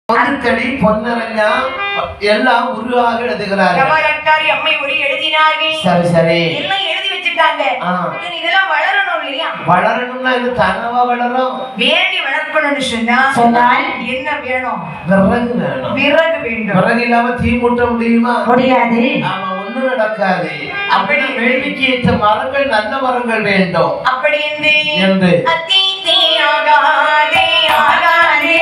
பொதுத்தடி பொன்னரஞ்சா எல்லாம் உருவாக எழுதுகிறார்கள். அம்மை ஒரு எழுதினார்கள். சரி சரி எல்லாம் எழுதி வச்சிட்டாங்க. இதெல்லாம் வளரணும் இல்லையா? வளரணும்னா இது தனவா வளரும். வேண்டி வளர்க்கணும்னு சொன்னால் என்ன வேணும்? விறகு வேணும். விறகு வேண்டும். விறகு இல்லாம தீ மூட்ட முடியுமா? முடியாது. ஆமா, ஒண்ணும் நடக்காது. அப்படி வேள்விக்கு ஏற்ற மரங்கள் நல்ல மரங்கள் வேண்டும். அப்படி என்று ஆகாதே ஆகாதே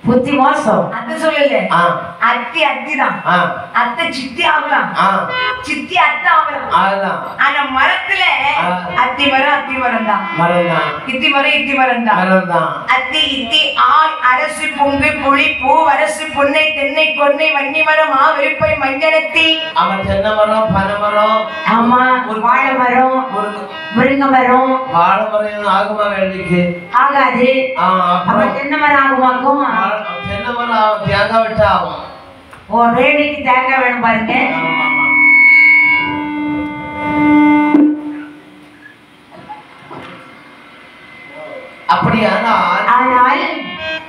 புத்தி மோசம் அது சொல்லல. அத்தி அத்திதான். அத்தை சித்தி ஆகலாம், சித்தி அத்தை ஆகலாம். ஆனா மரத்துல அத்தி மரம் தான். இத்தி மரம் தான். அத்தி இத்தி ஆள் அரசு பொங்கு புளி பூ வரசு பொன்னை தென்னை கொன்னை வன்னி மரம் ஆ விருப்பை மஞ்சளத்தி. அவன் தென்னை மரம், பனை மரம், ஆமா, வாழை மரம், முருங்கை மரம். வாழை மரம் ஆகுமா? வேண்டிக்கு ஆகாது. தென்னை மரம் ஆகுமாக்கும். தென்னை மரம் தேங்காய் விட்டு ஆகும். ஓ, வேலைக்கு தேங்காய் வேணும் பாருங்க. அப்படியானால்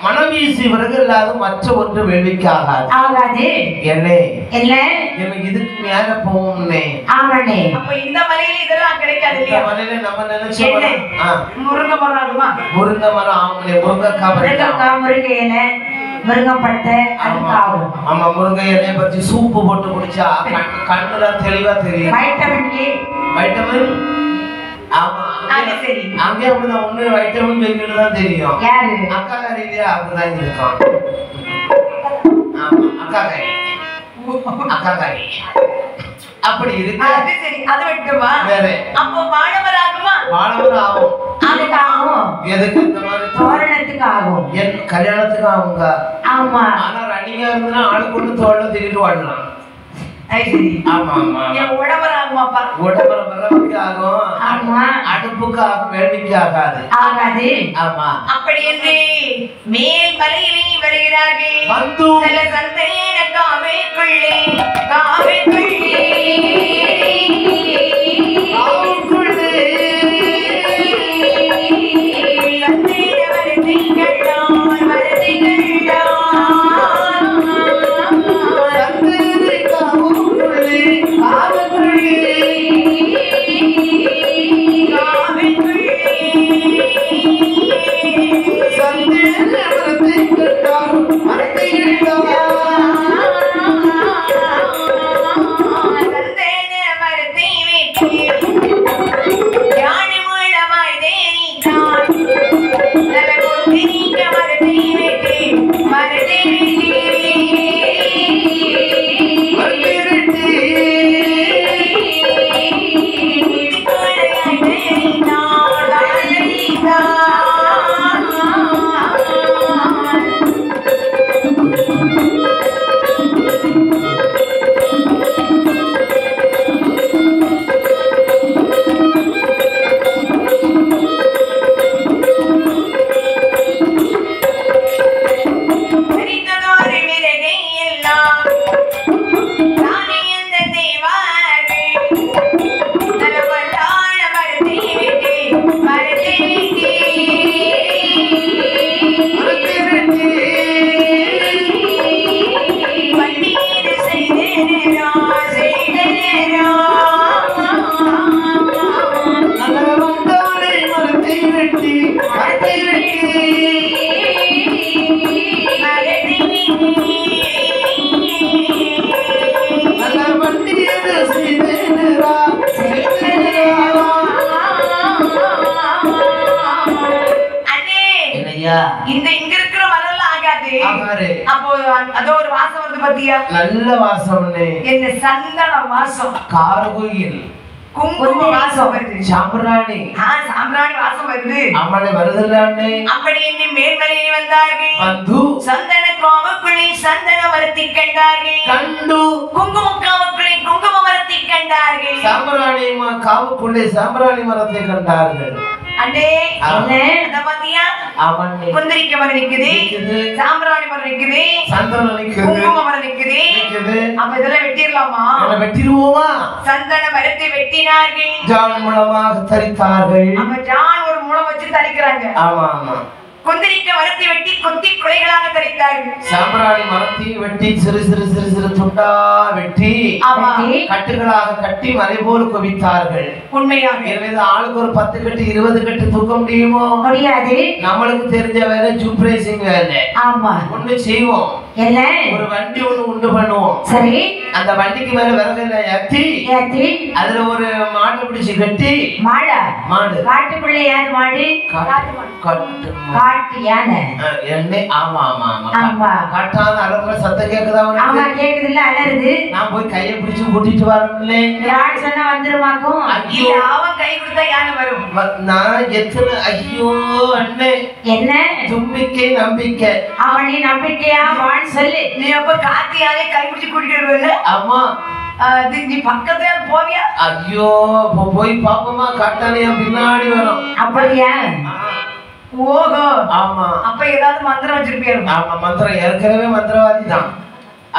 மனம் வீசி விறகு இல்லாத மற்ற ஒன்று வேலைக்கு ஆகாது. எனக்கு இதுக்கு மேல போகும்னே. அப்ப இந்த மலையில இதெல்லாம் கிடைக்காது. மலையில நம்ம நினைச்ச முருங்கை மரம் ஆகுமா? முருங்கை மரம் ஆகும்னே. முருங்கைக்காய், முருங்கை இலை, முருங்கைப்பட்டை அதுக்கு ஆகும். ஆமா, முருங்கை இலையை பற்றி சூப்பு போட்டு குடிச்சா கண்ணுல தெளிவா தெரியும். வைட்டமின். ஆமா, அங்கே அப்படிதான். ஒண்ணு வைட்டமின் வெளியிட்டு தான் தெரியும். அக்கா கறியிலே அப்படிதான் இருக்கும். ஆமா, அக்கா கறி அப்படி இருக்கு. அது விட்டுமா? அப்போ வாழைமரம் ஆகுமா? வாழைமரம் ஆகும். அதுக்கு ஆகும். எதுக்கு? இந்த மாதிரி தோரணத்துக்கு ஆகும். என் கல்யாணத்துக்கு ஆகுங்க. ஆமா. ஆனா ரன்னிங்கா இருந்துன்னா ஆளுக்கு ஒண்ணு தோல்ல திரிட்டு வாழலாம். ஆமா ஆமா. உடம்பரம் ஆகுமாப்பா? உடம்பரம் விறகுக்கு ஆகும். ஆமா. அடுப்புக்கு ஆகும், வேள்விக்கு ஆகாது. ஆமா. அப்படி என்று மேல் மலையிலே வருகிறார்கள். வந்து நல்ல சந்தேன காவேக்குள்ளே ஆகாது. அப்போ அதோ ஒரு வாசம் வருது பாத்தியா? நல்ல வாசம். என்ன சந்தன வாசம், கார்குயில் குங்கும வாசம் வருது, சாம்பிராணி சாம்பிராணி வாசம் வருது. அம்மனை வருதுல்லானே. அப்படி என்ன மேல்மலையில் வந்தார்கள். வந்து சந்தன காவுக்குள்ளே சந்தன மரத்தை கண்டார்கள். கண்டு குங்கும காவுக்குள்ளே குங்கும மரத்தை கண்டார்கள். சாம்பிராணி காவுக்குள்ளே சாம்பிராணி மரத்தை கண்டார்கள். அண்டே என்ன பாத்தியா? குந்திரிக்க மரம் நிக்குது, சாம்பிராணி மரம் நிக்குது, சந்தன நிக்குது, குங்கும மரம் நிக்குது. அப்ப இதெல்லாம் வெட்டிடலாமா? வெட்டிடுவோமா? சந்தன மரத்தை வெட்டினார்கள், ஜான் மூலமாக தரித்தார்கள். அப்ப ஜான் ஒரு மூலம் வச்சு தரிக்கிறாங்க. ஆமா ஆமா. குந்திரிக்க மரத்தை வெட்டி கொத்தி குலைகளாக தரித்தார்கள். சாம்பிராணி மரத்தை வெட்டி சிறு சிறு சிறு சிறு துண்டா வெட்டி கட்டுகளாக கட்டி மலை போல் குவித்தார்கள். உண்மையாக. எனவே ஆளுக்கு ஒரு 10 கட்டு 20 கட்டு தூக்க முடியுமோ? முடியாது. நம்மளுக்கு தெரிஞ்ச வேலை ஜூப்ரேசிங் வேலை. ஆமா. ஒண்ணு செய்வோம். என்ன? ஒரு வண்டி ஒண்ணு உண்டு பண்ணுவோம். சரி. அந்த வண்டிக்கு மேல விறகுல ஏத்தி அதுல ஒரு மாடு பிடிச்சு கட்டி. மாடு காட்டுக்குள்ளே யாரு மாடு? காட்டு யானை. என்ன? ஆமா ஆமா ஆமா. காட்டான அலற சத்தம் கேக்குதா உனக்கு? ஆமா கேக்குது. இல்ல அலறுது. நான் போய் கையை பிடிச்சு கூட்டிட்டு வரணும்ல. யார் சொன்னா வந்துருமாக்கும்? ஐயோ அவன் கை கொடுத்தா யானை வரும். நான் எத்தனை ஐயோ அண்ணே. என்ன? தும்பிக்கை நம்பிக்கை. அவனே நம்பிக்கையா வான்னு சொல்லு. நீ அப்ப காத்தியாலே கை பிடிச்சு கூட்டிட்டு வருவல? ஆமா. நீ பக்கத்துல போவியா? ஐயோ போய் பாப்போமா? காட்டானையா பின்னாடி வரும். அப்படியா? ஓஹோ. ஆமா. அப்ப ஏதாவது மந்திரம் வச்சிருப்பியா? ஆமா மந்திரம். ஏற்கனவே மந்திரவாதி தான்.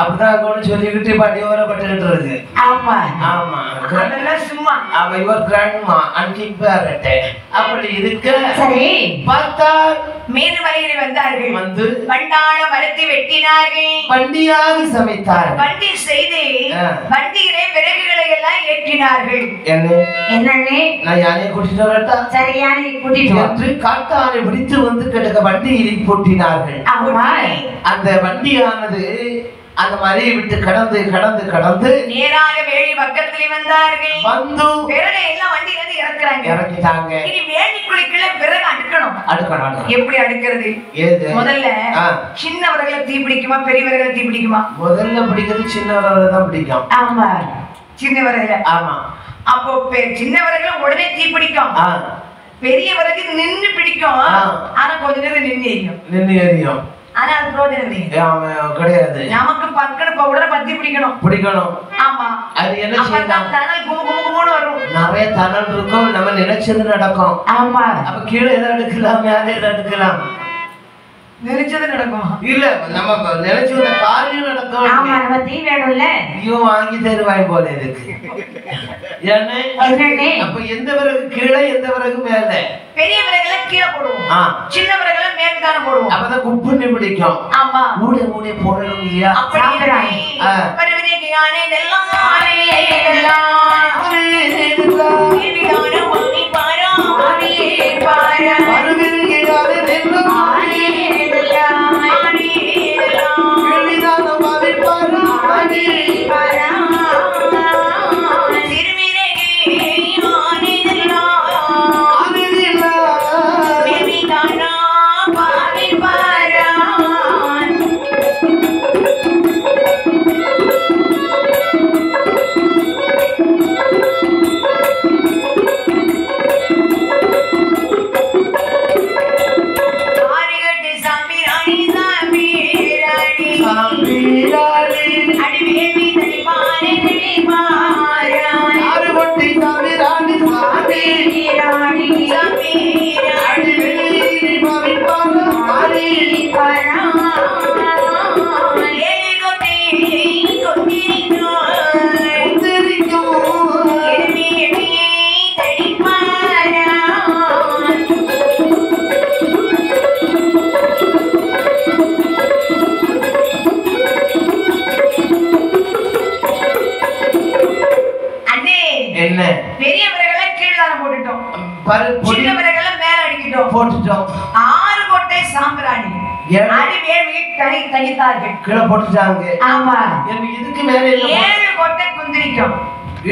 அப்படிதான் கூட சொல்லிக்கிட்டு படியோர பட்டுக்கிட்டு இருக்கு. ஆமா ஆமா. அதெல்லாம் சும்மா. அவ இவர் கிராண்ட்மா அன்கிப்பேரட்டே. அப்படி இருக்க சரி பார்த்தார். மேல்மலையில வந்தார்கள். வந்து பண்டாள மரத்தை வெட்டினார்கள். பண்டியாக சமைத்தார். பண்டி செய்து பண்டியிலே விறகுகளை எல்லாம் ஏற்றினார்கள். என்னன்னே? நான் யானையை கூட்டிட்டு வரட்டா? சரி யானையை கூட்டிட்டு வந்து காட்டானை பிடித்து வந்து கிடக்க வண்டியில் போட்டினார்கள். அந்த வண்டியானது அந்த மலையை விட்டு கடந்து கடந்து கடந்து நேராக வேலி பக்கத்துல வந்தார்கள். வந்து விறகு எல்லாம் வண்டியில இருந்து இறக்கிட்டாங்க. இனி வேலிக்குள்ளிக்குள்ள விறகு அடுக்கணும். எப்படி அடுக்கிறது? முதல்ல சின்ன விறகுல தீ பிடிக்குமா பெரிய விறகுல தீ பிடிக்குமா? முதல்ல பிடிக்கிறது சின்ன விறகுல தான் பிடிக்கும். ஆமா சின்ன விறகுல. ஆமா. அப்போ சின்ன விறகுல உடனே தீ பிடிக்கும். பெரிய விறகு நின்னு பிடிக்கும். ஆனா கொஞ்ச நேரம் நின்னு எரியும். ஆனா அது பிரோஜனம் கிடையாது. நமக்கு பக்கத்துல உடனே பத்தி பிடிக்கணும். ஆமா. அது என்ன செய்யலாம்? தணல் குமுகுமுன்னு வரும். நிறைய தணல் இருக்கும். நம்ம நினைச்சது நடக்கும். ஆமா. அப்ப கீழே எதை எடுக்கலாம், மேலே எதை எடுக்கலாம்? நினைச்சது நடக்கும். இல்ல நம்ம நினைச்சது காரியம் நடக்கும். ஆமா நம்ம தீ வேணும்ல. ஐயோ வாங்கி தருவாய் போல இருக்கு. அப்ப எந்த விறகு கீழே எந்த விறகு மேல? பெரிய விறகுல கீழே போடுவோம். சின்ன விறகுல மேல தான போடுவோம். அப்பதான் குப்புன்னு பிடிக்கும். ஆமா. மூடே போடணும் இல்லையா? அப்படி பரவிரேகியானே எல்லாம் பெரிய விறகுல கீழே போட்டுட்டோம். சின்ன விறகுல மேல அடிக்கிட்டோம். போட்டுட்டோம். 6 கொட்டை சாம்பிராணி அடிவேலி தனித்தார்கள். கீழே போட்டுட்டாங்க. ஆமா. இதுக்கு மேல 7 கொட்டை குந்திரிக்கும்.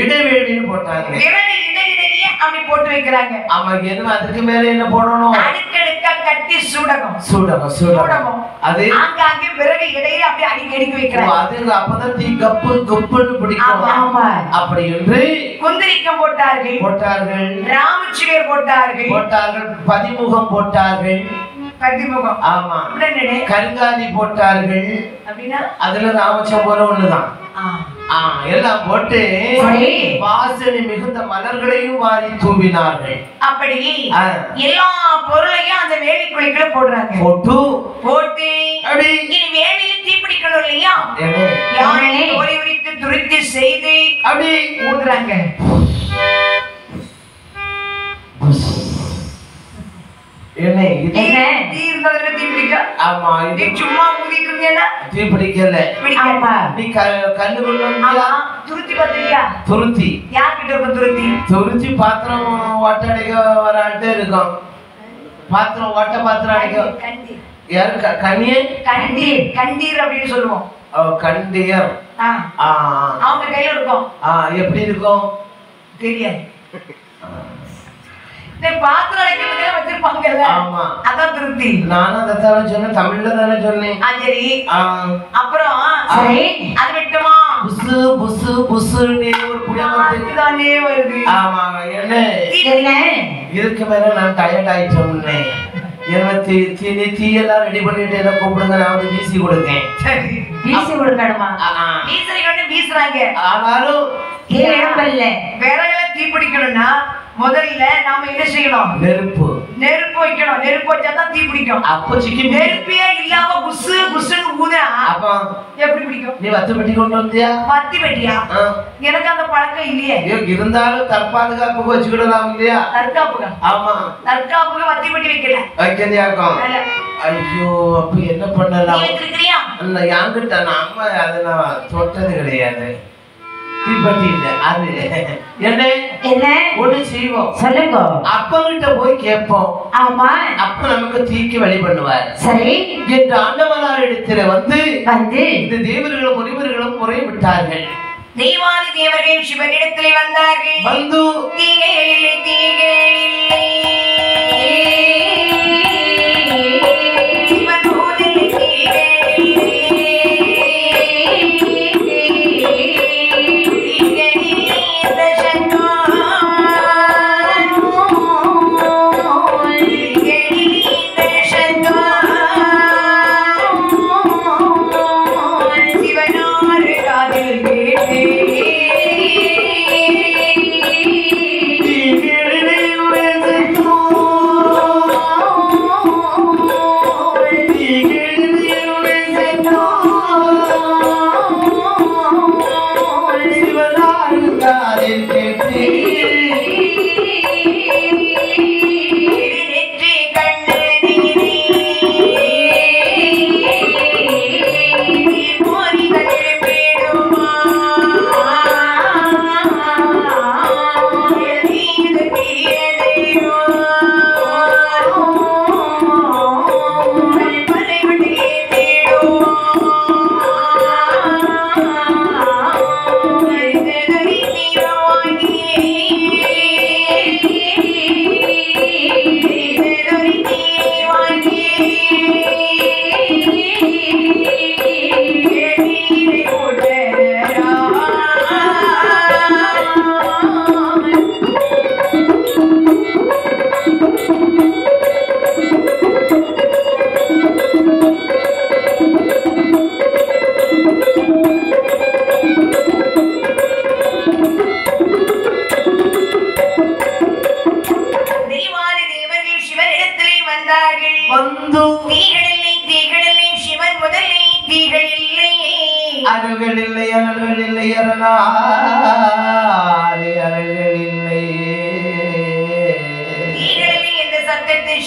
இடைவேளின்னு போட்டாங்க. இடைவேளி மேலேயே அப்படி போட்டு வைக்கிறாங்க. ஆமா, என்ன அதுக்கு மேல என்ன போடணும்? அடுக்கடுக்கா கட்டி சூடகம். அது அங்கங்கே விறகு இடையில அப்படியே அடிக்கடி வைக்கிறாங்க. அது அப்பதான் தீ கப்பு கப்புன்னு பிடிக்கும். அப்படி என்று குந்திரிக்கம் போட்டார்கள், ராமச்சுவேர் போட்டார்கள், பதிமுகம் போட்டார்கள். ஆமா, கருங்காலி போட்டார்கள். அப்படின்னா அதுல ராமச்சம் போல ஒண்ணுதான். எல்லாம் போட்டு வாசனை மிகுந்த மலர்களையும் வாரி தூவினார்கள். அப்படி எல்லா பொருளையும் அந்த வேலிக்குழிக்குள்ள போடுறாங்க. போட்டு இனி வேலியில தீ பிடிக்கணும் இல்லையா? யாரையே ஒரி உரித்து துரித்து செய்து அப்படி ஊதுறாங்க. சும்மா தீ பிடிக்கல. துருத்தி பாத்திரம் ஒட்டடைக்க வர ஆள்கிட்ட இருக்கும். பாத்திரம் ஒட்ட பாத்திரம் அடைக்க யாரு? கண்டீர் அப்படின்னு சொல்லுவோம். கண்டியர் அவங்க கையில இருக்கும். எப்படி இருக்கும் தெரியாது. பாத்திரம் அடைக்கிறதுக்கு வச்சிருப்பாங்கல்ல, அதான் திருப்தி. நானும் அதான் சொன்னேன், தமிழ்ல தானே சொன்னேன். சரி, அப்புறம் அது விட்டுமா புசு புசு புசுன்னு ஒரு புடியாம வருது. ஆமா, என்ன இதுக்கு மேல நான் டயர்ட் ஆயிட்டோம்னே. தீயெல்லாம் ரெடி பண்ணிட்டு என்ன கூப்பிடுங்க, நான் வந்து வீசி கொடுக்கேன். வீசி கொடுக்கணுமா? வீசுறாங்க. ஆனாலும் விறகுல தீ பிடிக்கணும்னா முதல்ல நாம என்ன செய்யணும்? நெருப்பு வைக்கணும். நெருப்பு வச்சாதான் தீ பிடிக்கும். அப்போ நெருப்பே இல்லாம புசு புசுன்னு ஊதுனா அப்ப எப்படி பிடிக்கும்? நீ வத்தி பெட்டி கொண்டு வந்தியா? வத்தி பெட்டியா? எனக்கு அந்த பழக்கம் இல்லையே. இருந்தாலும் தற்பாதுகாப்புக்கு வச்சுக்கிடலாம் இல்லையா? தற்காப்புக்கு. ஆமா, தற்காப்புக்கு வத்தி பெட்டி வைக்கலையாக்கும். ஐயோ, அப்ப என்ன பண்ணலாம்? வச்சிருக்கிறியா? என்கிட்ட அம்மா அதை நான் தொட்டது கிடையாது. போய் கேட்போம். ஆமா, அப்ப நமக்கு தீக்கு வழி பண்ணுவார். சரி என்று ஆண்டவனார் இடத்துல வந்து இந்த தேவர்களும் முனிவர்களும் முறை விட்டார்கள். தெய்வாதி தேவர்கள் சிவனிடத்திலே வந்தார்கள். வந்து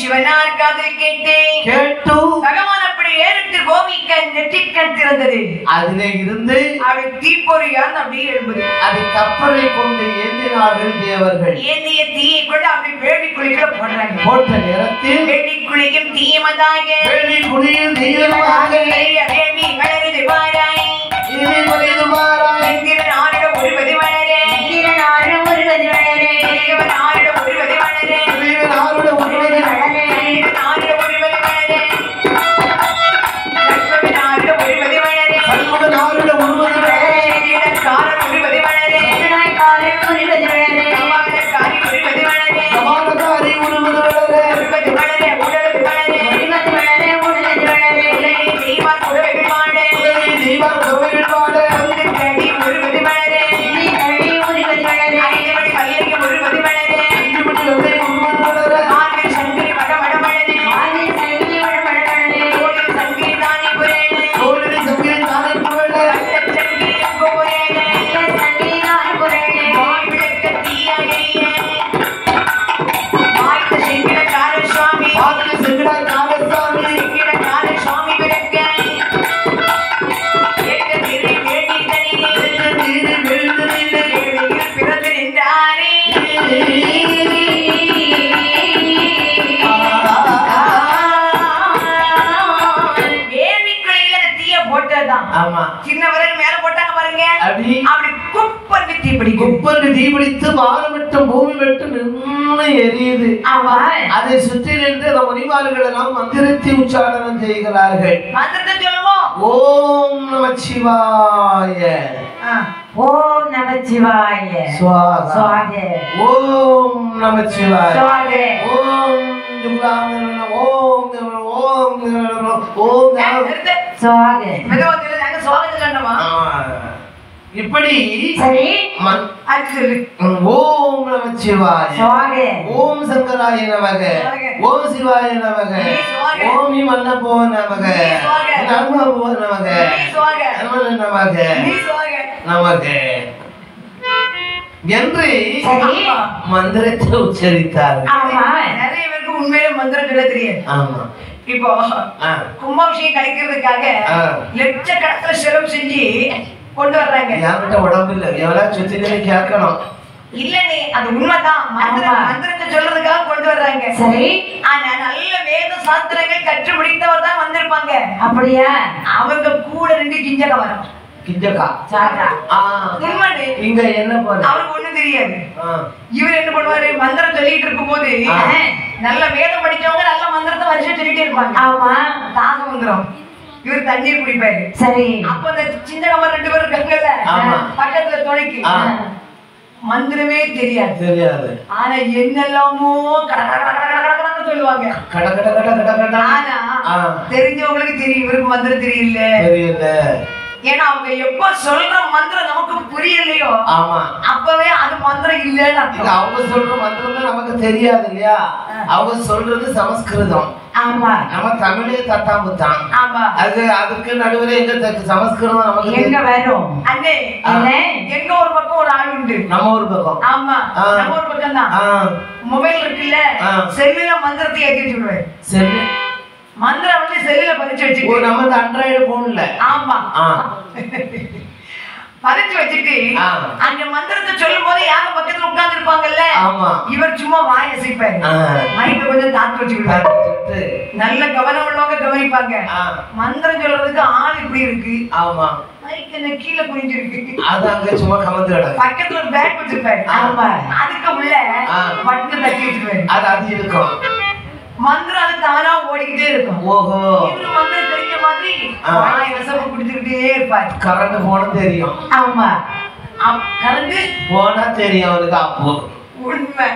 சிவனார் காதில் கேட்டு பகவான் அப்படி ஏறிட்டு கோபிக்க நெற்றிக்கண் திறந்தது. அதிலே இருந்து அவள் தீப்பொறியால் அப்படியே எழும்புது. அது கப்பலை கொண்டு ஏந்தினார்கள் தேவர்கள். ஏந்திய தீயை கொண்டு அப்படி வேடி குளிக்க போடுறாங்க. போட்ட நேரத்தில் வேடி குளிக்கும் தீயமதாக வேடி குளியும் தீயமதாக வேடி வளருது வாராய் இது வளருது வாராய் இந்திர நாடு ஒருவது வளரே இந்திர நாடு ஒருவது வளரே ஆமா. சின்ன விரல் மேல போட்டாங்க பாருங்க. அப்படி குப்பன்னு தீப்பிடிக்கும். குப்பன்னு தீப்பிடித்து வானம் விட்டு பூமி விட்டு நின்று எரியுது. ஆமா. அதை சுற்றி நின்று அந்த முனிவார்கள் எல்லாம் மந்திரத்தை உச்சாரணம் செய்கிறார்கள். மந்திரத்தை சொல்லுவோம். ஓம் நமச்சிவாய. ஓம் நமச்சிவாய. சுவாக. ஓம் நமச்சிவாய. சுவாக. ஓம் ஜுலாமன ஓம் ஓம் ஓம் சுவாக. மெதுவாக நாங்க சுவாக சொன்னோமா? இப்படி சரி ஓம் நமச்சிவாய. ஓம் சங்கராய நமக. ஓம் சிவாய நமக. ஓம் மன்னபோ நமக. நமபோ நமக. நமக நமக என்று மந்திரத்தை உச்சரித்தார். நிறைய பேருக்கு உண்மையிலே மந்திரம் சொல்ல தெரியாது. ஆமா. இப்போ கும்பாபிஷேகம் கழிக்கிறதுக்காக லட்சக்கணக்கில் செலவு செஞ்சு கொண்டு வர்றாங்க. யார்கிட்ட உடம்பு இல்ல எவ்வளவு சுத்தி கேட்கணும். இல்லனே அது உண்மைதான். மந்திரத்தை சொல்றதுக்காக கொண்டு வர்றாங்க. சரி. ஆனா நல்ல வேத சாஸ்திரங்கள் கற்று முடித்தவர் தான் வந்திருப்பாங்க. அப்படியா? அவங்க கூட ரெண்டு கிஞ்சக வரும். கிஞ்சகா சாகா. உண்மையே. இங்க என்ன பண்ண அவருக்கு ஒண்ணும் தெரியாது. இவர் என்ன பண்ணுவாரு? மந்திரம் சொல்லிட்டு இருக்கும்போது நல்ல வேதம் படிச்சவங்க நல்ல மந்திரத்தை வருஷம் சொல்லிட்டே இருப்பாங்க. ஆமா. தாகம் வந்துரும். இவர் தண்ணீர் குடிப்பாரு. சரி. அப்ப அந்த சின்ன கமர் ரெண்டு பேரும் இருக்காங்கல்ல பக்கத்துல துணைக்கு மந்திரமே தெரியாது. தெரியாது. ஆனா என்னெல்லாமோ சொல்லுவாங்க. ஆனா தெரிஞ்சவங்களுக்கு தெரியும் இவருக்கு மந்திரம் தெரியல. தெரியல. ஏன்னா அவங்க எப்ப சொல்ற மந்திரம் நமக்கு புரியலையோ அப்பவே அது மந்திரம் இல்லன்னு அவங்க சொல்ற மந்திரம் தான் நமக்கு தெரியாது இல்லையா? அவங்க சொல்றது சமஸ்கிருதம். ஆமா. நம்ம தமிழே தத்தாம்புத்தான். ஆமா. அதுக்கு நடுவுல எங்க சமஸ்கிருதம் நமக்கு எங்க வரும்? அண்ணே எங்க ஒரு பக்கம் ஒரு ஆள் உண்டு. நம்ம ஒரு பக்கம். ஆமா. நம்ம ஒரு பக்கம் தான். மொபைல் இருக்குல்ல, செல்லுல மந்திரத்தை ஏத்தி வச்சுடுவேன். செல்லு மந்திரம் வந்து செல்லுல பதிச்சு வச்சுட்டு நம்ம ஆண்ட்ராய்டு போன்ல. ஆமா. பதிச்சு வச்சுட்டு அந்த மந்திரத்தை சொல்லும் போது யாரும் பக்கத்துல உட்கார்ந்து இருப்பாங்கல்ல, இவர் சும்மா வாய் அசைப்பாரு. மைக்க கொஞ்சம் தாத்து வச்சுக்கிட்டு நல்ல கவனம் உள்ளவங்க கவனிப்பாங்க. மந்திரம் சொல்றதுக்கு ஆள் இப்படி இருக்கு. ஆமா. மைக் என்ன கீழே குனிஞ்சிருக்கு. அது அங்க சும்மா கமந்து கிடக்கு. பக்கத்துல ஒரு பேக் வச்சிருப்பாரு. ஆமா. அதுக்கு உள்ள பட்டன் தட்டி வச்சிருப்பாரு. அது இருக்கும். மந்திரம் அது தானா ஓடிக்கிட்டே இருக்கும். ஓஹோ. இவரு மந்திரம் தெரிஞ்ச மாதிரி வாய் வசப்ப குடிச்சுக்கிட்டே இருப்பாரு. கரண்ட் போன தெரியும். ஆமா. கரண்ட் போனா தெரியும் அவருக்கு. அப்போ உண்மை.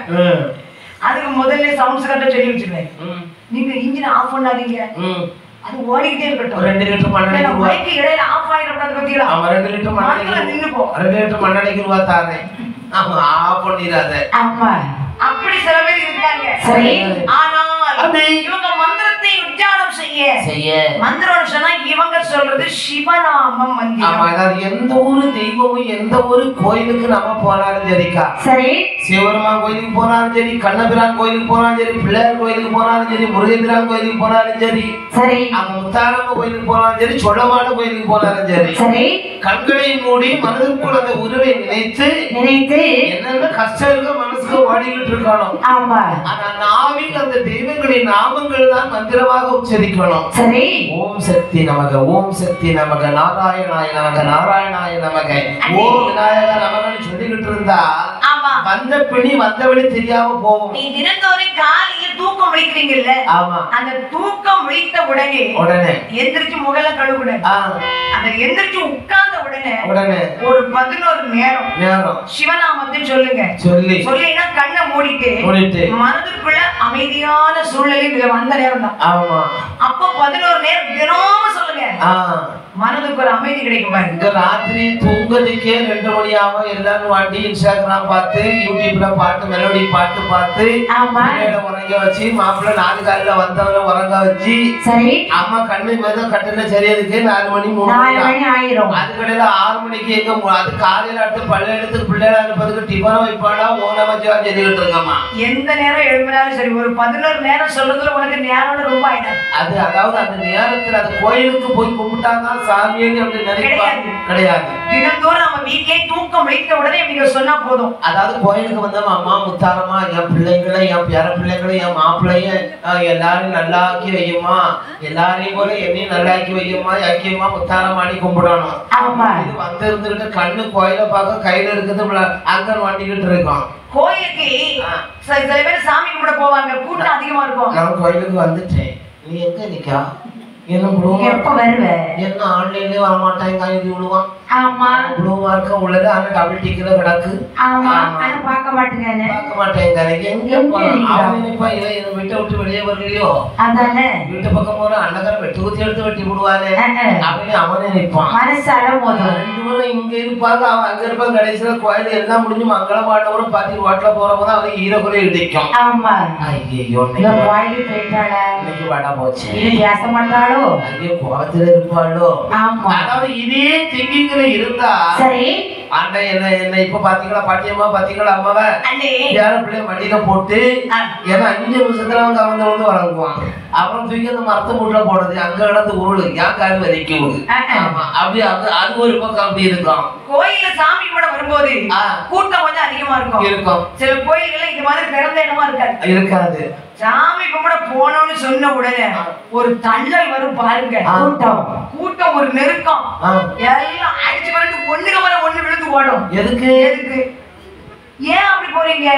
அதுக்கு முதல்ல சவுண்ட்ஸ் கட்ட சொல்லி வச்சிருவேன். நீங்க இன்ஜின் ஆஃப் பண்ணாதீங்க, அது ஓடிக்கிட்டே இருக்கட்டும். 2 லிட்டர் மண்ணெண்ணெய் மைக்கு இடையில ஆஃப் ஆயிடக்கூடாது. பத்தியா? ஆமா. 2 லிட்டர் மண்ணெண்ணெய் நின்னு போ. 2 லிட்டர் மண்ணெண்ணெய்க்கு ரூபா தானே. ஆமா. ஆஃப் பண்ணிராத. ஆமா. அப்படி சில பேர் இருக்காங்க. சரி. ஆனால் இவங்க மந்திரத்தை உச்சாரணம் செய்ய மந்திரம் சொன்னா இவங்க சொல்றது சிவநாமம் மந்திரம். ஆமா. அதாவது எந்த ஒரு தெய்வமும் எந்த ஒரு கோயிலுக்கு நம்ம போனாலும் சரிக்கா. சரி. சிவபெருமான் கோயிலுக்கு போனாலும் சரி, கண்ணபிரான் கோயிலுக்கு போனாலும் சரி, பிள்ளையார் கோயிலுக்கு போனாலும் சரி, முருகேந்திரன் கோயிலுக்கு போனாலும் சரி, சரி, அங்க முத்தாரம்ம கோயிலுக்கு போனாலும் சரி, சொல்லமான கோயிலுக்கு போனாலும் சரி, சரி, கண்களை மூடி மனதுக்குள் அந்த உருவை நினைத்து என்னென்ன கஷ்டம் இருக்க மனசுக்கு ஓடிக்கிட்டு இருக்கணும். ஆமா. ஆனா நாவில் அந்த தெய்வங்களின் நாமங்கள் தான் மந்திரமாக உச்சரிக்கணும். சரி. ஓம் சக்தி நமக, ஓம் சக்தி நமக, நாராயணாய நமக, நாராயணாய நமக, ஓம் விநாயகர் நமகன்னு சொல்லிக்கிட்டு இருந்தா வந்த பிணி வந்தவழி தெரியாம போகும். நீ தினந்தோறும் காலையில் தூக்கம் விழிக்கிறீங்கல்ல, ஆமா, அந்த தூக்கம் விழித்த உடனே எந்திரிச்சு முகல கழுவுன, அந்த எந்திரிச்சு உட்கார்ந்த உடனே ஒரு 11 நேரம் சிவநாமத்தை சொல்லுங்க. சொல்லினா கண்ணை மூடிட்டு மனதுக்குள்ள அமைதியான சூழ்நிலை வந்த நேரம் தான். ஆமா. அப்ப 11 நேரம் தினமும் சொல்லுங்க. மனதுக்கு ஒரு அமைதி கிடைக்கும் பாருங்க. ராத்திரி தூங்குறதுக்கே 2 மணி ஆகும். எல்லாரும் வாட்டி இன்ஸ்டாகிராம் பார்த்து, யூடியூப்ல பாட்டு மெலோடி பாட்டு பார்த்து உறங்க வச்சு, மாப்பிள்ள 4 காலையில வந்தவரை உறங்க வச்சு, சரி, அம்மா கண்ணு மேல கட்டில சரியதுக்கு 4 மணி 3 மணி ஆயிரும். அதுக்கடையில 6 மணிக்கு எங்க அது காலையில அடுத்து பள்ளி எடுத்து பிள்ளைகளை அனுப்பதுக்கு டிஃபன் வைப்பாடா ஓன வச்சு செஞ்சுக்கிட்டு இருக்கம்மா. எந்த நேரம் எழுப்பினாலும் சரி ஒரு 11 நேரம் சொல்றதுல உனக்கு நேரம் ரொம்ப ஆயிடும். அது அதாவது அந்த நேரத்துல அந்த கோயிலுக்கு போய் கும்பிட்டாதான் சாமியே அப்படி நினைப்பாங்க கிடையாது. தினந்தோறும் நம்ம வீட்லயே தூக்கம் வைத்த உடனே நீங்க சொன்னா போதும். அதாவது கோயிலுக்கு வந்தா அம்மா முத்தாரமா என் பிள்ளைங்களை என் பேர பிள்ளைங்களை என் மாப்பிள்ளைய எல்லாரும் நல்லாக்கி வையுமா, எல்லாரையும் போல என்னையும் நல்லாக்கி வையுமா, ஐக்கியமா முத்தாரமாடி கும்பிடணும். இது வந்து இருந்துகிட்டு கண்ணு கோயில பார்க்க கையில இருக்குது அங்க மாட்டிக்கிட்டு இருக்கோம். கோயிலுக்கு சில பேர் சாமி கும்பிட போவாங்க, கூட்டம் அதிகமா இருக்கும். நான் கோயிலுக்கு வந்துட்டேன், நீ எங்க நிக்கா? என்ன எப்ப வருவ? என்ன ஆன்லைன்லயே வர மாட்டாங்க, இது விடுவான். ஆமா ப்ளூ மார்க்க உள்ளது, ஆனா டபுள் டிக்ல கிடக்கு. ஆமா அத பார்க்க மாட்டேங்க. பார்க்க மாட்டேங்க. எங்க போறான் அவன்? நினைப்பா இவன் வீட்டை விட்டு வெளியே வரலையோ, அதானே வீட்டு பக்கம் போற அண்ணக்கார வெட்டு குத்தி எடுத்து வெட்டி விடுவாரு அப்படின்னு அவனே நினைப்பான். மனசால போதும். 2 பேரும் இங்க இருப்பாங்க, அவன் அங்க இருப்பான். கடைசியில கோயில் எல்லாம் முடிஞ்சு மங்களம் பாட்டவரும் பாத்தி ரோட்ல போறப்போ அவனுக்கு ஈரக்குறை இடிக்கும். ஆமா ஐயோ கோயிலுக்கு போயிட்டாளா, இன்னைக்கு வடா போச்சு, இது பேச மாட்டாளோ, ஐயோ கோவத்துல இருப்பாளோ. ஆமா அதாவது இதே திங்கிங் இருந்தா சரி. ஆண்டை என்ன இப்ப பாத்தீங்களா, பாட்டியம்மா பாத்தீங்களா, அம்மாவை யாரும் பிள்ளைய மடியில போட்டு ஏன்னா 5 நிமிஷத்துல அவங்க வந்து வழங்குவான். அப்புறம் தூக்கி அந்த மரத்தை முட்ல போடுறது, அங்க கிடந்து உருளு ஏன் கால் வரைக்கும். அப்படி அது ஒரு பக்கம் அப்படி இருக்கும். கோயில்ல சாமி கூட வரும்போது கூட்டம் கொஞ்சம் அதிகமா இருக்கும். சில கோயில்கள் இது மாதிரி திறந்த இடமா இருக்காது. சாமி கும்பிட போனோம்னு சொன்ன உடனே ஒரு தள்ளல் வரும் பாருங்க. கூட்டம் ஒரு நெருக்கம், எல்லாம் அடிச்சு பண்ணிட்டு ஒண்ணுக்கு வர ஒண்ணு விழுந்து போடும். எதுக்கு ஏன் அப்படி போறீங்க?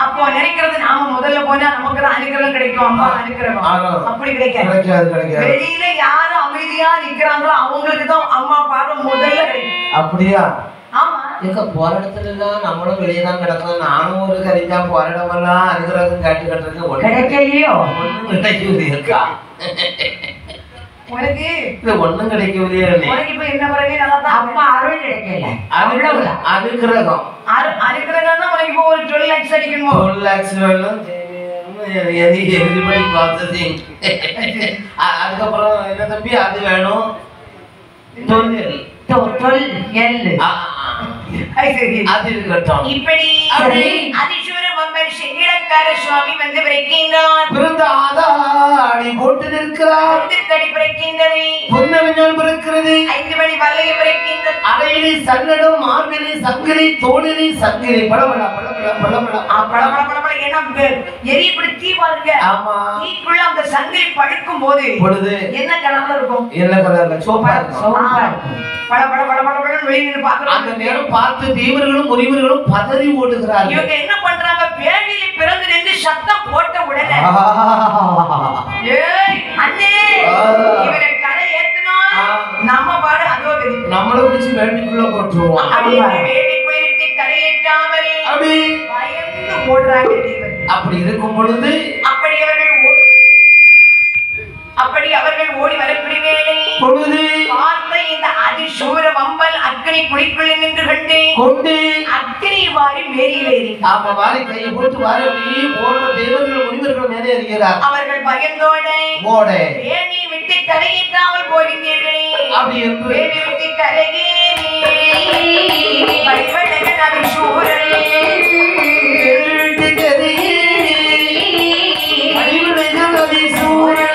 அப்போ நினைக்கிறது நாம முதல்ல போனா நமக்கு தான் அனுகிரகம் கிடைக்கும், அம்மா அனுகிரகம். அப்படி கிடைக்காது. வெளியில யாரு அமைதியா நிக்கிறாங்களோ அவங்களுக்கு தான் அம்மா பாடம் முதல்ல கிடைக்கும். அப்படியா? ஆமா எங்க போற இடத்துல எல்லாம் நம்மளும் வெளியேதான் கிடக்கும். நானும் ஒரு கரிஞ்சா போற இடமெல்லாம் அனுகிரகம் காட்டு கட்டுறதுக்கு கிடைக்கலையோ, ஒண்ணும் கிடைக்கலையா? உனக்கு இது ஒண்ணும் கிடைக்கலையே. உனக்கு இப்ப என்ன பிறகு நல்லா தான் அம்மா அருள் கிடைக்கல. அனுகிரகம் அனுகிரகம்னா உனக்கு இப்போ ஒரு 12 lakhs அடிக்கணுமோ? 12 lakhs வேணும். Everybody processing. அதுக்கப்புறம் என்ன தம்பி அது வேணும்? இப்படி அதிசூர பம்பர் செங்கிடக்கார சுவாமி வந்து பிறக்கின்றார். பிறந்தாடி போட்டு நிற்கிறார். தடி பிறக்கின்றது, பொன்னவிஞான் பிறக்கிறது, 5 மணி வலையை பிறக்கின்றது. அரையிலே சங்கடம், மார்பிலே சங்கிலி, தோளிலே சங்கிலி, பளபள பளபள பளபள பளபள பளபள என்ன எரியப்படி தீ பாருங்க. ஆமா தீக்குள்ள அந்த சங்கிலி படுக்கும் போது என்ன கலர்ல இருக்கும்? என்ன கலர்ல? சோப்பா இருக்கும். பள பள பள பளன்னு வெளியில பாக்குறோம். அந்த நேரம் பார்த்து தேவர்களும் முனிவர்களும் பதறி ஓடுகிறார்கள். இவங்க என்ன பண்றாங்க? பேழில பிறந்து நின்று சத்தம் போட்ட உடனே ஏய் அண்ணே இவரை கரை ஏத்துனா நம்ம பாடு அதோ கதி நம்மள பிடிச்சு வேண்டிக்குள்ள போட்டுருவோம். அப்படியே வேண்டிக்குள்ள விட்டு கரை ஏற்றாமல் அப்படி பயந்து ஓடுறாங்க தேவர். அப்படி இருக்கும் பொழுது அப்படி அவர்கள் ஓடி வரக்கூடிய வேளை பொழுது பார்த்த இந்த அதிசூர வம்பல் அக்னி குழிக்குள்ள நின்று கொண்டு அக்னி வாரி மேலே ஏறி ஆமா வாரி கையை போட்டு வாரி அப்படியே ஓடுற தேவர்கள் முனிவர்கள் மேலே ஏறுகிறார். அவர்கள் பயந்தோட ஏனி விட்டு கரையேற்றாமல் போகிறீர்களே அப்படி என்று ஏனி விட்டு கரையேறி பரிவழகன் அதிசூரன் விட்டு கரையேறி பரிவழகன் அதிசூரன்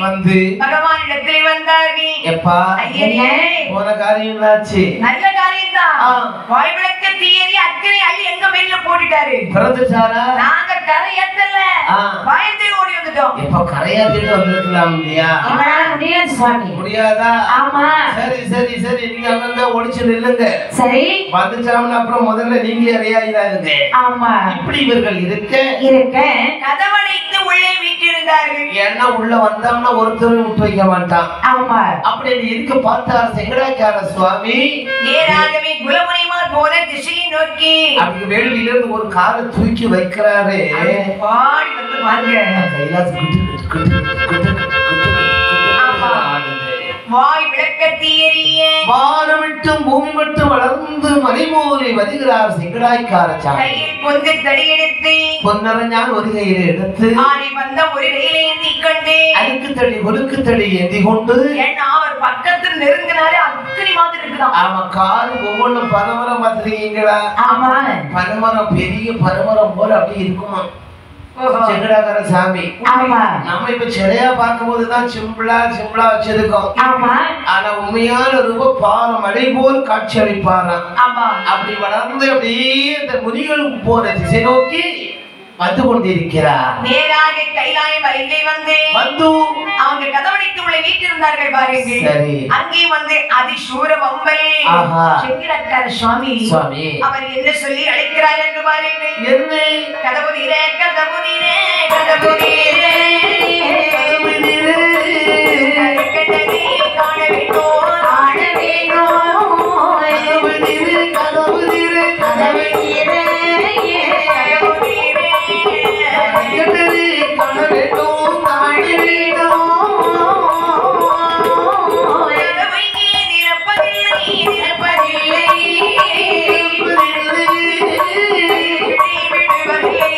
வந்து பகவானிடத்திலே வந்தார்கள். எப்பா ஐயனே, போன காரியம் என்னாச்சு? நல்ல காரியம் தான். வாய் விளக்க தீயறி அக்கறை அள்ளி எங்க மேல போட்டுட்டாரு. பிறந்துச்சாரா? நாங்க கரை ஏத்தல, பயந்து ஓடி வந்துட்டோம். எப்ப கரையாத்திட்டு வந்திருக்கலாம் இல்லையா? முடியாது சுவாமி. முடியாதா? ஆமா. சரி சரி சரி, நீங்க அங்க ஒடிச்சு நில்லுங்க. சரி, வந்துட்டாங்கன்னா அப்புறம் முதல்ல நீங்க இறையாயிருங்க. ஆமா. இப்படி இவர்கள் இருக்க கதவடைத்து உள்ளே வீட்டிருந்தார்கள். ஏன்னா உள்ள வந்தோம்னா ஒருத்தரும் விட்டு வைக்க மாட்டான். ஆமா. அப்படி இருக்க பார்த்தார் செங்கடாச்சார சுவாமி நேராகவே குலமுனைமார் போன திசையை நோக்கி அப்படி வேள்வியில இருந்து ஒரு காலை தூக்கி வைக்கிறாரு. பாடி வந்து பாருங்க, கைலாச வாய் விளக்க தீயறிய வானம் விட்டும் பூமி மட்டும் வளர்ந்து மலைமோலை வருகிறார் செங்கடாய்க்காரச்சாமி. கையில் பொந்து தடியெடுத்து பொன்னரஞ்சான் ஒரு கையில எடுத்து ஆடி வந்த ஒரு கையில ஏந்தி கொண்டு அதுக்கு தடி ஒருக்கு தடி ஏந்தி கொண்டு ஏன்னா அவர் பக்கத்தில் நெருங்கினாலே அக்கறை மாதிரி இருக்குதான். ஆமா, காரு ஒவ்வொன்றும் பனைமரம் பார்த்துருக்கீங்களா? ஆமா, பனைமரம் பெரிய பனைமரம் போல அப்படி இருக்குமா செங்கடாக்கார சாமி. நம்ம இப்ப சிலையா பார்க்கும் போதுதான் சிம்பிளா வச்சிருக்கோம். ஆனா உண்மையான ரூப பாறை மலை போல் காட்சி அளிப்பாராம். அப்படி வளர்ந்து அப்படியே இந்த முனிகளுக்கு போற திசை நோக்கி வந்து கொண்டிருக்கிறார். நேராக கைலாயம் அருகே வந்து அவங்க கதவடைத்து உள்ள வீட்டிருந்தார்கள் பாருங்கள். சரி, அங்கே வந்து அதிசூர வம்பல் செங்கடாக்கார சுவாமி அவர் என்ன சொல்லி அழைக்கிறார் என்று பாருங்கள். என்ன? கதவு நீரே, கதவு நீரே, கதவு நீரே, கதவு காண வேண்டும், காண வேண்டும், கதவு நீரே, கதவு நீரே, கதவு நீரே, கதவு நீரே, காண வேண்டும், காண வேண்டும், கதவை திறப்பதில்லை, திறப்பதில்லை, விடுவதில்லை, விடுவதில்லை,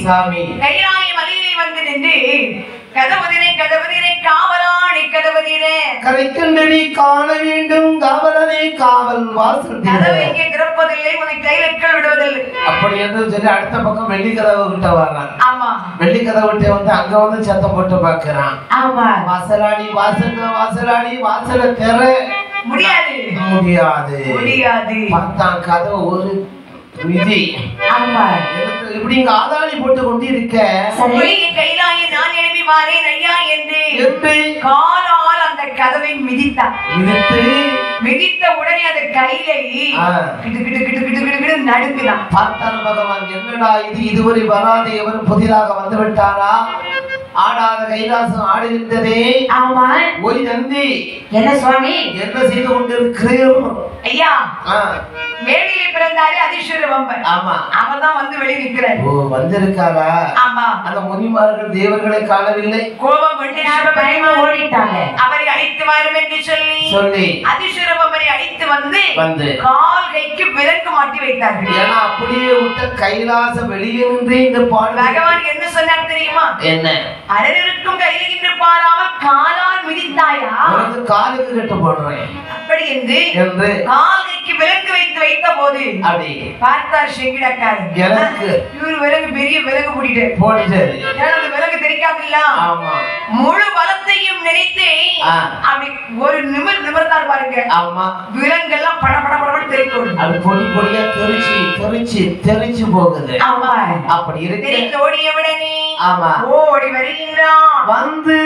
சாமி கைலாய மலையிலே வந்து நின்று கதவதிரை கதவதிரை காவலாளி கதவதிரே கரைக்கண்டடி காண வேண்டும் காவலனை காவல் வாசல் கதவை இங்கே திறப்பதில்லை உன்னை கையிலக்கள் விடுவதில்லை அப்படி என்று சொல்லி அடுத்த பக்கம் வெள்ளி கதவு கிட்ட வர்றான். ஆமா வெள்ளி கதவு கிட்ட வந்து அங்க வந்து சத்தம் போட்டு பாக்குறான். ஆமா வாசலாடி வாசலாடி வாசல திற முடியாது முடியாது முடியாது பார்த்தான் கதவு ஒரு விதி. ஆமா இப்படி இங்க ஆதாளி போட்டு கொண்டு இருக்க கைலாய நான் எழுப்பி மாறேன் ஐயா என்று காலால் அந்த கதவை மிதித்தான். மிதித்த உடனே அந்த கையிலை கிட்டு கிட்டு கிட்டு கிட்டு கிட்டு கிட்டு நடுங்குதான். பார்த்தார் பகவான் என்னடா இது இதுவரை வராது எவரும் புதிதாக வந்து விட்டாரா ஆடாத கைலாசம் ஆடுகின்றதே. ஆமா ஒரு நந்தி என்ன சுவாமி என்ன செய்து கொண்டிருக்கிறீர்கள் ஐயா வேலியில பிறந்தாரு அதிஸ்வர வம்பர். ஆமா அவர் தான் வந்து வெளியே நிற்கிறார். ஓ வந்திருக்காரா? ஆமா அந்த முனிமார்கள் தேவர்களை காணவில்லை கோபம் கொண்டு பயமா ஓடிட்டாங்க. அவரை அழைத்து வரும் என்று சொல்லி அதிஸ்வர வம்பரை அழைத்து வந்து கால் கைக்கு விலங்கு மாட்டி வைத்தார்கள். ஏன்னா அப்படியே விட்ட கைலாச வெளியே நின்று இந்த பாடு பகவான் என்ன சொன்னார் தெரியுமா? என்ன அழகிருக்கும் கையில் என்று பாராமல் காலால் மிதித்தாயா உனக்கு காலுக்கு கட்டு போடுறேன் அப்படி என்று கால்கைக்கு விலங்கு வைத்த போது அப்படி பார்த்தார் செங்கிடக்காரன். எனக்கு இவரு விலங்கு பெரிய விலங்கு போட்டுட்டு அந்த விலங்கு தெரிக்காமல முழு பலத்தையும் நினைத்து அப்படி ஒரு நிமிர்ந்தார் பாருங்க. விலங்கெல்லாம் பட பட பட தெரிக்கும். அது பொடி பொடியா தெரிச்சு போகுது. அப்படி இருக்கு. ஓடிய உடனே ஓடி வருகின்றான் வந்து